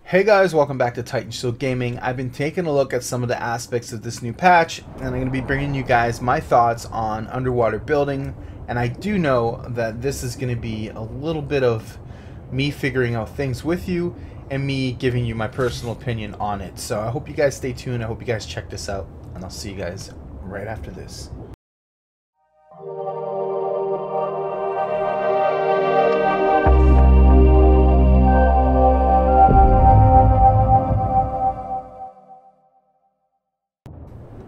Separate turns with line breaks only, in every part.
Hey guys, welcome back to Titanshield Gaming. I've been taking a look at some of the aspects of this new patch, and I'm going to be bringing you guys my thoughts on underwater building. And I do know that this is going to be a little bit of me figuring out things with you and me giving you my personal opinion on it. So I hope you guys stay tuned. I hope you guys check this out, and I'll see you guys right after this.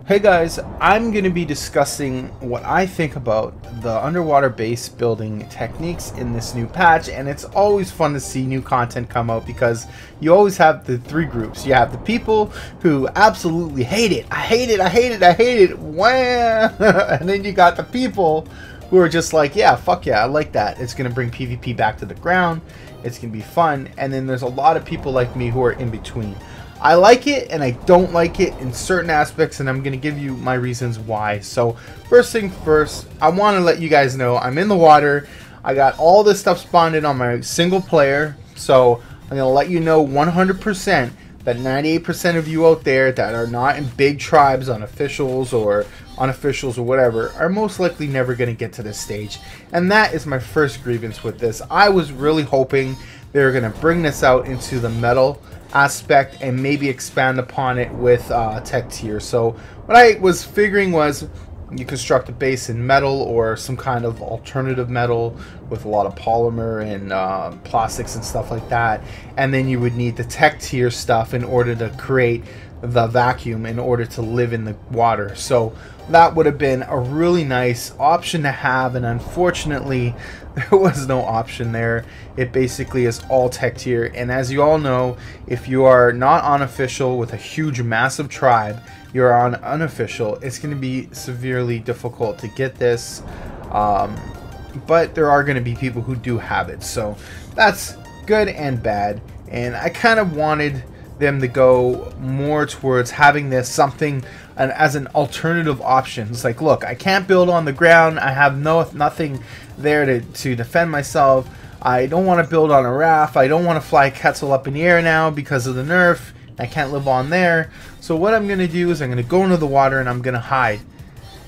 Hey guys, I'm going to be discussing what I think about the underwater base building techniques in this new patch, and it's always fun to see new content come out because you always have the three groups. You have the people who absolutely hate it. I hate it, I hate it, I hate it. Wah! And then you got the people who are just like, yeah, fuck yeah, I like that. It's going to bring PvP back to the ground. It's going to be fun. And then there's a lot of people like me who are in between. I like it and I don't like it in certain aspects, and I'm going to give you my reasons why. So first thing first, I want to let you guys know I'm in the water. I got all this stuff spawned in on my single player, so I'm going to let you know 100% that 98% of you out there that are not in big tribes on officials or unofficials or whatever are most likely never going to get to this stage. And that is my first grievance with this. I was really hoping they were going to bring this out into the metal aspect and maybe expand upon it with tech tier. So what I was figuring was you construct a base in metal or some kind of alternative metal with a lot of polymer and plastics and stuff like that, and then you would need the tech tier stuff in order to create the vacuum in order to live in the water. So that would have been a really nice option to have, and unfortunately there was no option there. It basically is all tech tier, and as you all know, if you are not unofficial with a huge massive tribe, you're on unofficial, it's going to be severely difficult to get this, but there are going to be people who do have it, so that's good and bad. And I kind of wanted them to go more towards having this something as an alternative option. It's like, look, I can't build on the ground, I have nothing there to defend myself, I don't want to build on a raft, I don't want to fly Quetzal up in the air now because of the nerf, I can't live on there. So what I'm going to do is I'm going to go into the water and I'm going to hide.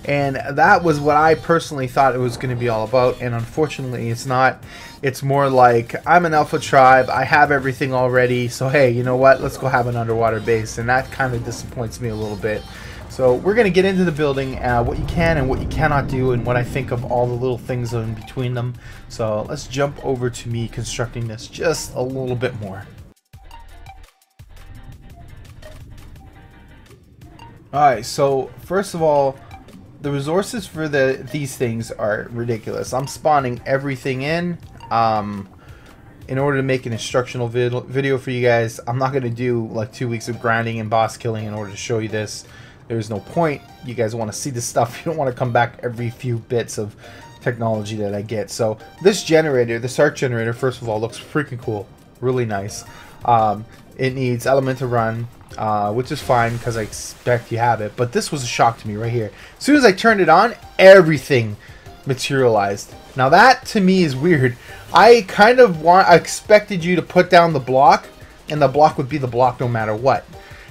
And that was what I personally thought it was going to be all about, and unfortunately it's not. It's more like, I'm an alpha tribe, I have everything already, so hey, you know what, let's go have an underwater base, and that kind of disappoints me a little bit. So we're going to get into the building, what you can and what you cannot do, and what I think of all the little things in between them. So let's jump over to me constructing this just a little bit more. Alright, so first of all, the resources for these things are ridiculous. I'm spawning everything in order to make an instructional video for you guys. I'm not going to do like 2 weeks of grinding and boss killing in order to show you this. There's no point. You guys want to see this stuff. You don't want to come back every few bits of technology that I get. So this generator, this arc generator, first of all, looks freaking cool. Really nice. It needs element to run, which is fine because I expect you have it. But this was a shock to me right here. As soon as I turned it on, everything materialized. Now that to me is weird. I kind of expected you to put down the block, and the block would be the block no matter what.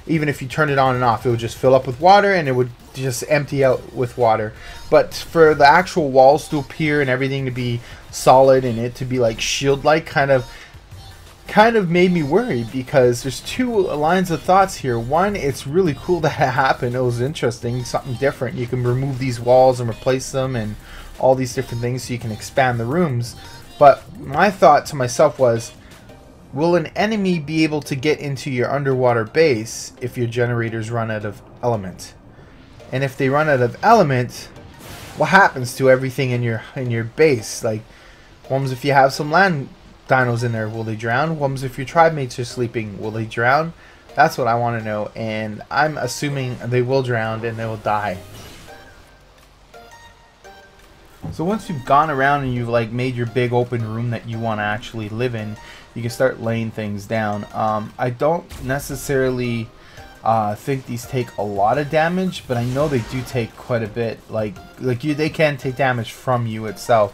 Even if you turn it on and off, it would just fill up with water and it would just empty out with water. But for the actual walls to appear and everything to be solid and it to be like shield-like, kind of made me worry, because there's two lines of thoughts here. One, it's really cool that it happened. It was interesting, something different. You can remove these walls and replace them and all these different things so you can expand the rooms. But my thought to myself was, will an enemy be able to get into your underwater base if your generators run out of element? And if they run out of element, what happens to everything in your base? Like, what if you have some land dinos in there, will they drown? What if your tribe mates are sleeping, will they drown? That's what I want to know, and I'm assuming they will drown and they will die. So once you've gone around and you've like made your big open room that you want to actually live in, you can start laying things down. I don't necessarily think these take a lot of damage, but I know they do take quite a bit. They can take damage from you itself,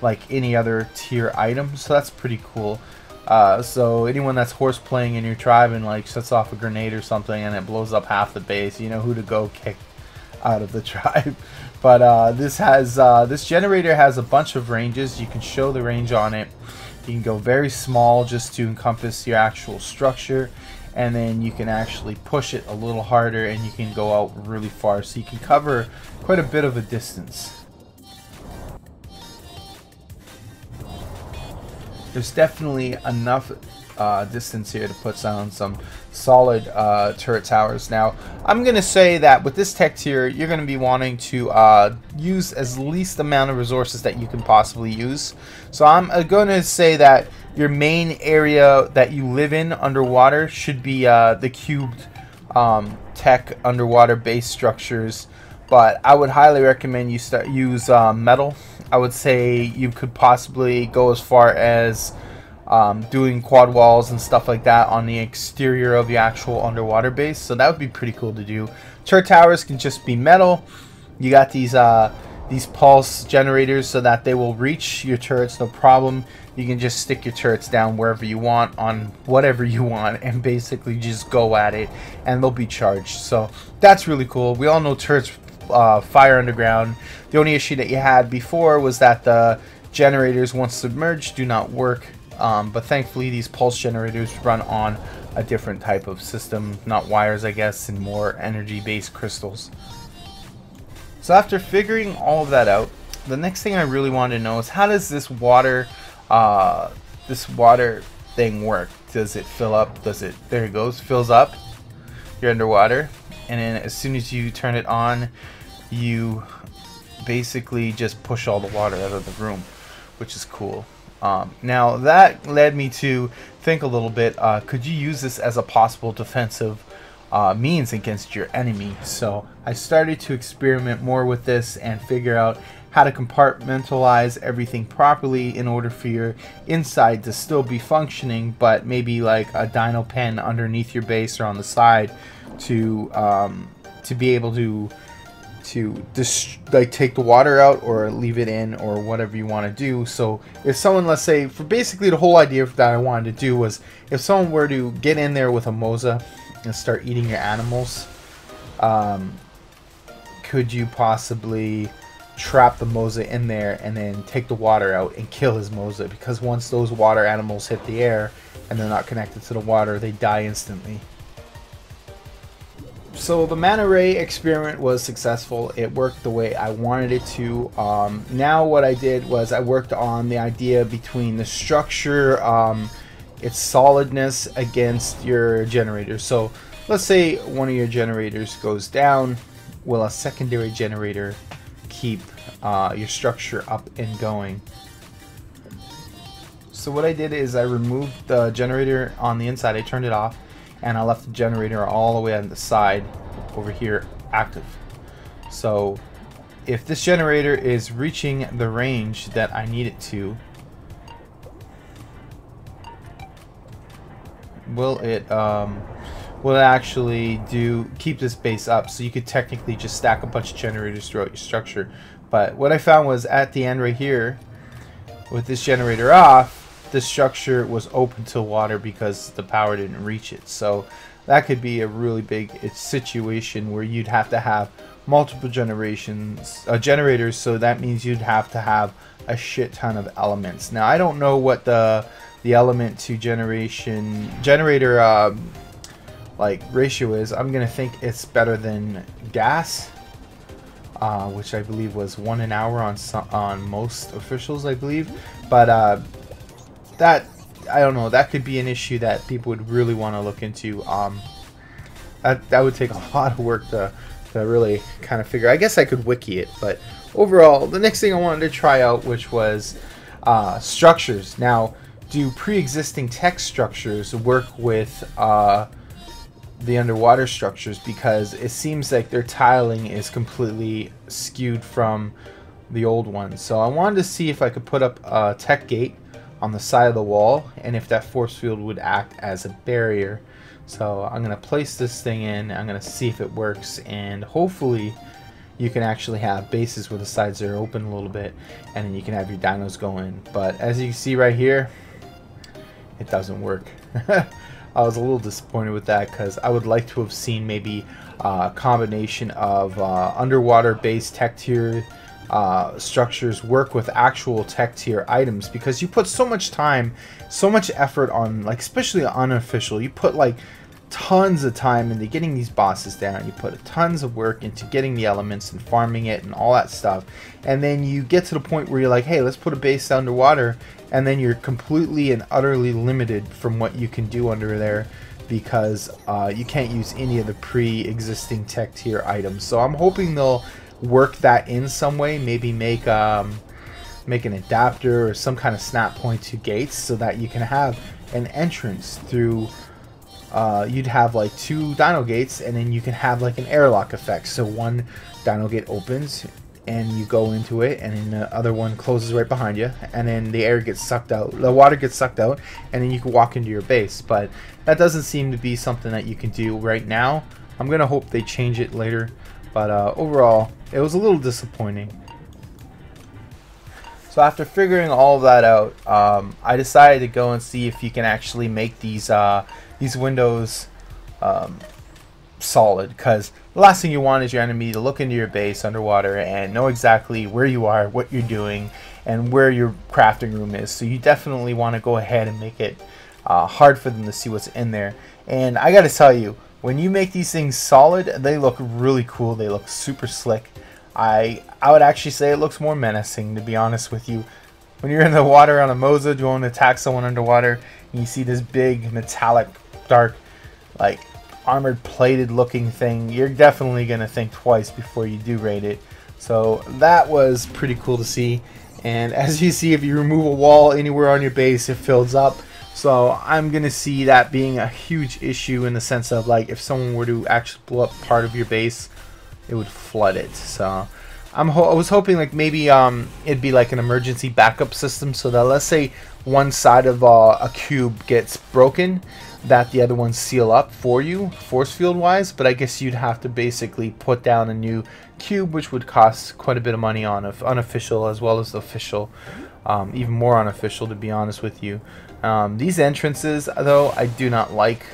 like any other tier item, so that's pretty cool. So anyone that's horse playing in your tribe and like sets off a grenade or something and it blows up half the base, you know who to go kick out of the tribe. But this generator has a bunch of ranges. You can show the range on it. You can go very small just to encompass your actual structure, and then you can actually push it a little harder and you can go out really far, so you can cover quite a bit of a distance. There's definitely enough distance here to put down some solid turret towers. Now, I'm going to say that with this tech tier, you're going to be wanting to use as least amount of resources that you can possibly use. So I'm going to say that your main area that you live in underwater should be the cubed tech underwater base structures. But I would highly recommend you use metal. I would say you could possibly go as far as doing quad walls and stuff like that on the exterior of the actual underwater base. So that would be pretty cool to do. Turret towers can just be metal. You got these pulse generators so that they will reach your turrets no problem. You can just stick your turrets down wherever you want on whatever you want and basically just go at it and they'll be charged. So that's really cool. We all know turrets fire underground. The only issue that you had before was that the generators, once submerged, do not work. But thankfully these pulse generators run on a different type of system, not wires I guess, and more energy based crystals. So after figuring all of that out, the next thing I really wanted to know is, how does this water thing work? Does it fill up? There it goes, fills up, you're underwater, and then as soon as you turn it on, you basically just push all the water out of the room, which is cool. Now that led me to think a little bit, could you use this as a possible defensive means against your enemy? So I started to experiment more with this and figure out how to compartmentalize everything properly in order for your inside to still be functioning, but maybe like a dino pen underneath your base or on the side to be able to like take the water out or leave it in or whatever you want to do. So if someone, let's say, for basically the whole idea that I wanted to do was, if someone were to get in there with a Moza and start eating your animals, could you possibly trap the Moza in there and then take the water out and kill his Moza? Because once those water animals hit the air and they're not connected to the water, they die instantly. So the manta ray experiment was successful. It worked the way I wanted it to. Now what I did was I worked on the idea between the structure, its solidness against your generator. So let's say one of your generators goes down. Will a secondary generator keep your structure up and going? So what I did is I removed the generator on the inside. I turned it off, and I left the generator all the way on the side over here active. So if this generator is reaching the range that I need it to, will it actually keep this base up? So you could technically just stack a bunch of generators throughout your structure. But what I found was, at the end right here, with this generator off, the structure was open to water because the power didn't reach it. So that could be a really big situation where you'd have to have multiple generators. So that means you'd have to have a shit ton of elements. Now I don't know what the element to generator like ratio is. I'm gonna think it's better than gas, which I believe was 1 an hour on most officials, I believe. But that, I don't know, that could be an issue that people would really want to look into. That would take a lot of work to really kind of figure. I guess I could wiki it, but overall, the next thing I wanted to try out, which was structures. Now, do pre-existing text structures work with the underwater structures? Because it seems like their tiling is completely skewed from the old ones. So I wanted to see if I could put up a tech gate on the side of the wall, and if that force field would act as a barrier. So I'm going to place this thing in, I'm going to see if it works, and hopefully you can actually have bases where the sides are open a little bit, and then you can have your dinos go in. But as you can see right here, it doesn't work. I was a little disappointed with that because I would like to have seen maybe a combination of underwater based tech tier structures work with actual tech tier items, because you put so much time, so much effort on, like, especially unofficial, you put like tons of time into getting these bosses down, you put tons of work into getting the elements and farming it and all that stuff, and then you get to the point where you're like, hey, let's put a base underwater, and then you're completely and utterly limited from what you can do under there because you can't use any of the pre-existing tech tier items. So I'm hoping they'll work that in some way, maybe make make an adapter or some kind of snap point to gates so that you can have an entrance through. You'd have like 2 dino gates, and then you can have like an airlock effect. So one dino gate opens and you go into it, and then the other one closes right behind you, and then the air gets sucked out, the water gets sucked out, and then you can walk into your base. But that doesn't seem to be something that you can do right now. I'm gonna hope they change it later, but overall it was a little disappointing. So after figuring all of that out, I decided to go and see if you can actually make these windows solid, because the last thing you want is your enemy to look into your base underwater and know exactly where you are, what you're doing, and where your crafting room is. So you definitely want to go ahead and make it hard for them to see what's in there. And I gotta tell you, when you make these things solid, they look really cool. They look super slick. I would actually say it looks more menacing, to be honest with you. When you're in the water on a Moza going to attack someone underwater, and you see this big metallic dark, like, armored plated looking thing, you're definitely gonna think twice before you do raid it. So that was pretty cool to see. And as you see, if you remove a wall anywhere on your base, it fills up. So I'm gonna see that being a huge issue, in the sense of, like, if someone were to actually blow up part of your base, it would flood it. So I was hoping, like, maybe it'd be like an emergency backup system, so that let's say one side of a cube gets broken, that the other ones seal up for you, force field wise. But I guess you'd have to basically put down a new cube, which would cost quite a bit of money on unofficial as well as the official, even more unofficial, to be honest with you. These entrances, though, I do not like.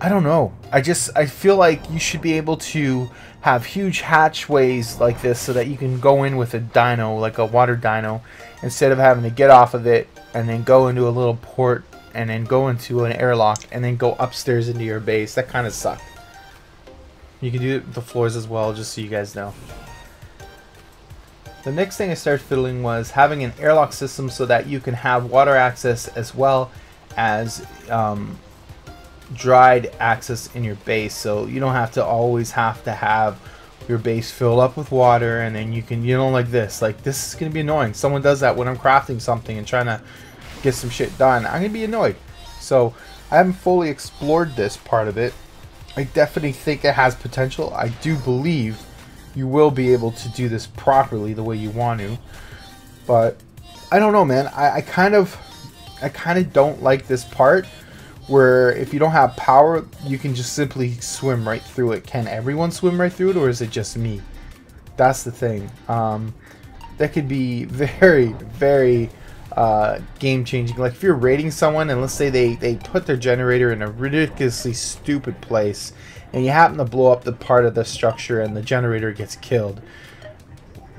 I don't know, I feel like you should be able to have huge hatchways like this so that you can go in with a dino, like a water dino, instead of having to get off of it and then go into a little port and then go into an airlock and then go upstairs into your base. That kind of sucked. You can do it with the floors as well, just so you guys know. The next thing I started fiddling was having an airlock system so that you can have water access as well as dried access in your base, so you don't have to always have your base filled up with water, and then you can, like this is gonna be annoying. Someone does that when I'm crafting something and trying to get some shit done, I'm gonna be annoyed. So I haven't fully explored this part of it. I definitely think it has potential. I do believe you will be able to do this properly the way you want to, but I don't know, man. I kind of don't like this part where if you don't have power, you can just simply swim right through it. Can everyone swim right through it, or is it just me? That's the thing. That could be very, very game changing. Like if you're raiding someone and let's say they put their generator in a ridiculously stupid place and you happen to blow up the part of the structure and the generator gets killed,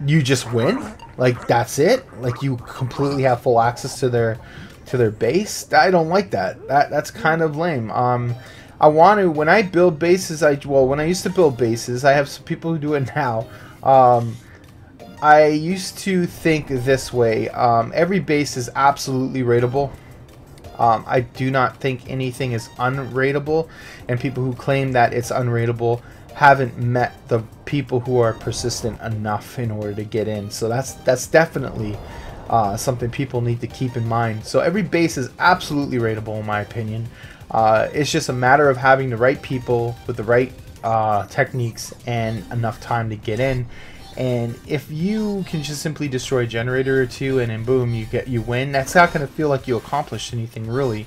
you just win? Like that's it? Like you completely have full access to their base? I don't like that. That's kind of lame. I want to, when I build bases, when I used to build bases, I have some people who do it now. I used to think this way. Every base is absolutely raidable. I do not think anything is unraidable, and people who claim that it's unraidable haven't met the people who are persistent enough in order to get in. So that's definitely something people need to keep in mind. So every base is absolutely raidable in my opinion. It's just a matter of having the right people with the right techniques and enough time to get in. And if you can just simply destroy a generator or two and then boom, you win, that's not going to feel like you accomplished anything really.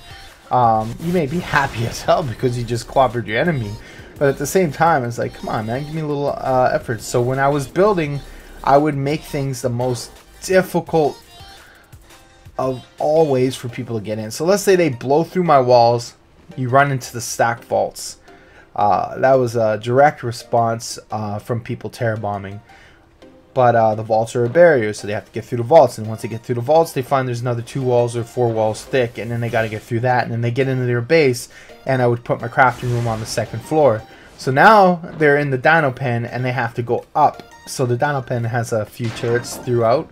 You may be happy as hell because you just clobbered your enemy, but at the same time it's like, come on man, give me a little effort. So when I was building, I would make things the most difficult of all ways for people to get in. So let's say they blow through my walls, you run into the stacked vaults. That was a direct response from people terror bombing. But the vaults are a barrier, so they have to get through the vaults. And once they get through the vaults, they find there's another 2 walls or 4 walls thick, and then they got to get through that. And then they get into their base, and I would put my crafting room on the 2nd floor. So now they're in the dino pen, and they have to go up. So the dino pen has a few turrets throughout,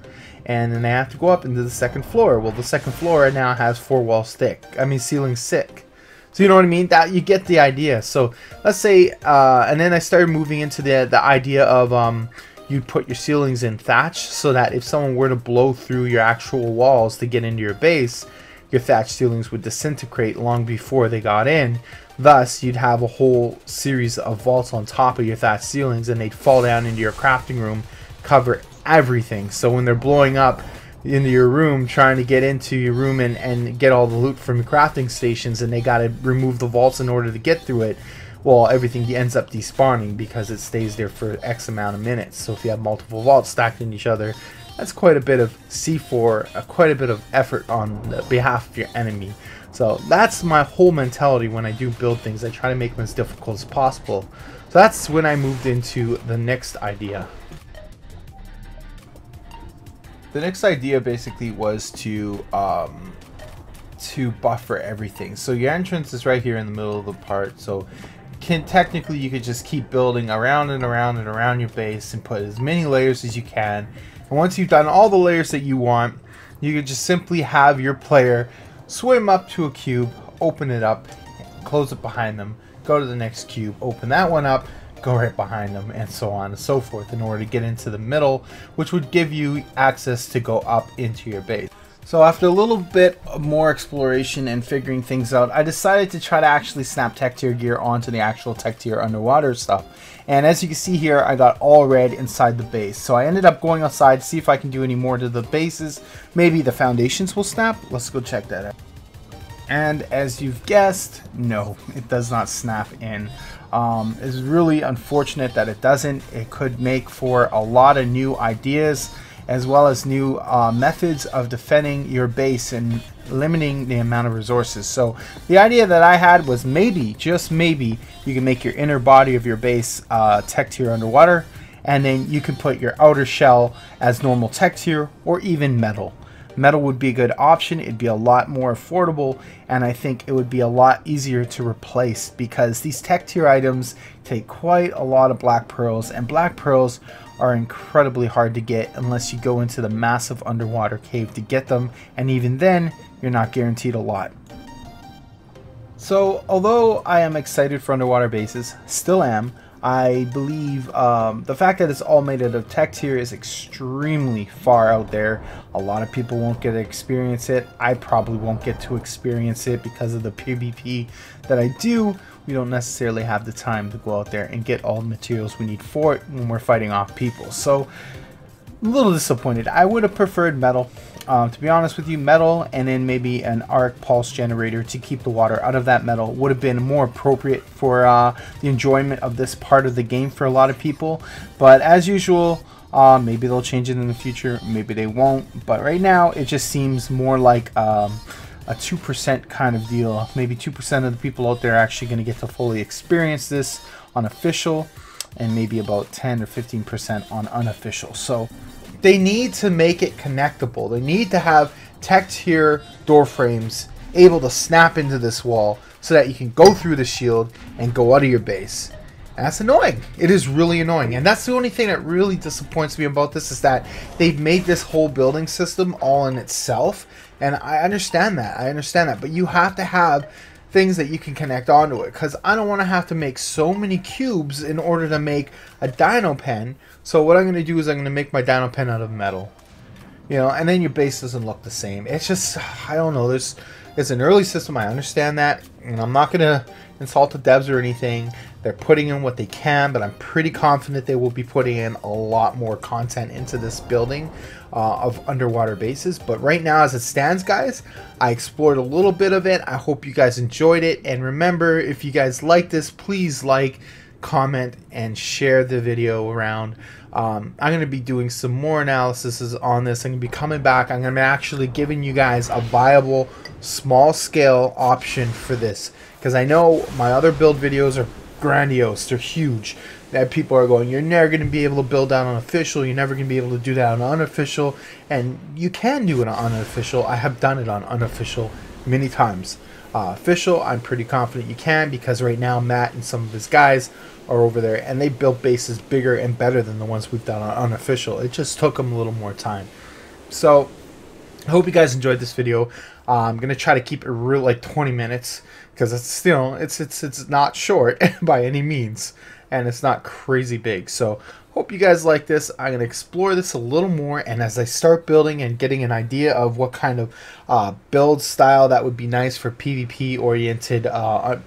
and then they have to go up into the 2nd floor. Well, the 2nd floor now has 4 walls thick. I mean, ceilings thick. So you know what I mean? That you get the idea. So let's say, and then I started moving into the idea of you'd put your ceilings in thatch, so that if someone were to blow through your actual walls to get into your base, your thatch ceilings would disintegrate long before they got in. Thus, you'd have a whole series of vaults on top of your thatch ceilings, and they'd fall down into your crafting room, cover everything. So when they're blowing up into your room, trying to get into your room and get all the loot from your crafting stations, and they got to remove the vaults in order to get through it, well, everything ends up despawning because it stays there for X amount of minutes. So if you have multiple vaults stacked in each other, that's quite a bit of C4, quite a bit of effort on the behalf of your enemy. So that's my whole mentality when I do build things. I try to make them as difficult as possible. So that's when I moved into the next idea. The next idea basically was to buffer everything. So your entrance is right here in the middle of the part. So technically you could just keep building around and around and around your base and put as many layers as you can. And once you've done all the layers that you want, you could just simply have your player swim up to a cube, open it up, close it behind them, go to the next cube, open that one up, go right behind them, and so on and so forth, in order to get into the middle, which would give you access to go up into your base. So after a little bit more exploration and figuring things out, I decided to try to actually snap tech tier gear onto the actual tech tier underwater stuff. And as you can see here, I got all red inside the base. So I ended up going outside to see if I can do any more to the bases. Maybe the foundations will snap. Let's go check that out. And as you've guessed, no, it does not snap in. It's really unfortunate that it doesn't. It could make for a lot of new ideas, as well as new methods of defending your base and limiting the amount of resources. So the idea that I had was maybe, just maybe, you can make your inner body of your base tech tier underwater, and then you can put your outer shell as normal tech tier or even metal. Metal would be a good option. It'd be a lot more affordable, and I think it would be a lot easier to replace, because these tech tier items take quite a lot of black pearls, and black pearls are incredibly hard to get unless you go into the massive underwater cave to get them, and even then you're not guaranteed a lot. So although I am excited for underwater bases, still am, I believe the fact that it's all made out of tech tier is extremely far out there. A lot of people won't get to experience it. I probably won't get to experience it because of the PvP that I do. We don't necessarily have the time to go out there and get all the materials we need for it when we're fighting off people. So I'm a little disappointed. I would have preferred metal. To be honest with you, metal and then maybe an arc pulse generator to keep the water out of that metal would have been more appropriate for the enjoyment of this part of the game for a lot of people. But as usual, maybe they'll change it in the future, maybe they won't. But right now, it just seems more like a 2% kind of deal. Maybe 2% of the people out there are actually going to get to fully experience this on official, and maybe about 10 or 15% on unofficial. So they need to make it connectable. They need to have tech tier door frames able to snap into this wall so that you can go through the shield and go out of your base. And that's annoying. It is really annoying. And that's the only thing that really disappoints me about this, is that they've made this whole building system all in itself. And I understand that. I understand that. But you have to have things that you can connect onto it, because I don't want to have to make so many cubes in order to make a dino pen. So what I'm going to do is I'm going to make my dino pen out of metal, you know, and then your base doesn't look the same. It's just, I don't know, it's an early system, I understand that, and I'm not going to insult the devs or anything. They're putting in what they can, but I'm pretty confident they will be putting in a lot more content into this building of underwater bases. But right now, as it stands, guys, I explored a little bit of it. I hope you guys enjoyed it, and remember, if you guys like this, please like, comment, and share the video around. I'm going to be doing some more analysis on this. I'm going to be coming back. I'm going to be actually giving you guys a viable small scale option for this, because I know my other build videos are grandiose. They're huge. That people are going, you're never going to be able to build that on official. You're never going to be able to do that on unofficial. And you can do it on unofficial. I have done it on unofficial many times. Official, I'm pretty confident you can, because right now Matt and some of his guys are over there and they built bases bigger and better than the ones we've done on unofficial. It just took them a little more time. So I hope you guys enjoyed this video. I'm gonna try to keep it real, like 20 minutes, because it's still it's not short by any means, and it's not crazy big. So hope you guys like this. I'm gonna explore this a little more, and as I start building and getting an idea of what kind of build style that would be nice for PvP oriented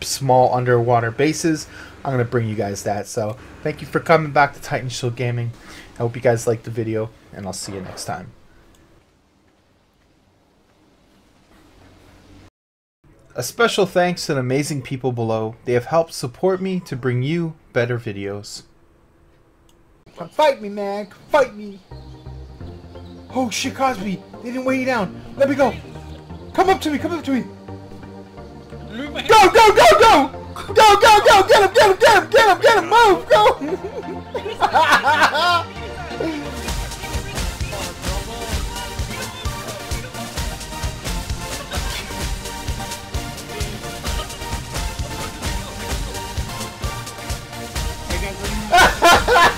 small underwater bases, I'm gonna bring you guys that. So thank you for coming back to Titanshield Gaming. I hope you guys liked the video, and I'll see you next time. A special thanks to the amazing people below. They have helped support me to bring you better videos. Come fight me, man. Come fight me. Oh shit, Cosby. They didn't weigh you down. Let me go. Come up to me. Come up to me. Go, go, go, go. Go, go, go. Get him, get him, get him, get him, get him. Move, go.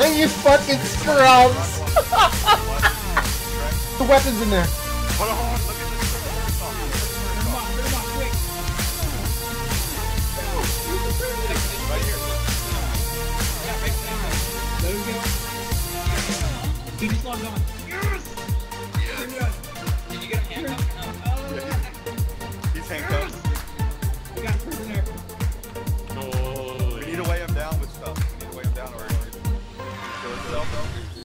You fucking scrubs! The weapons in there.
He just logged on. Yes! Did you get him handcuffed?
Yeah, he's handcuffed.
We got a prisoner.
We need to weigh him down with stuff. We need to weigh him down or he'll kill himself.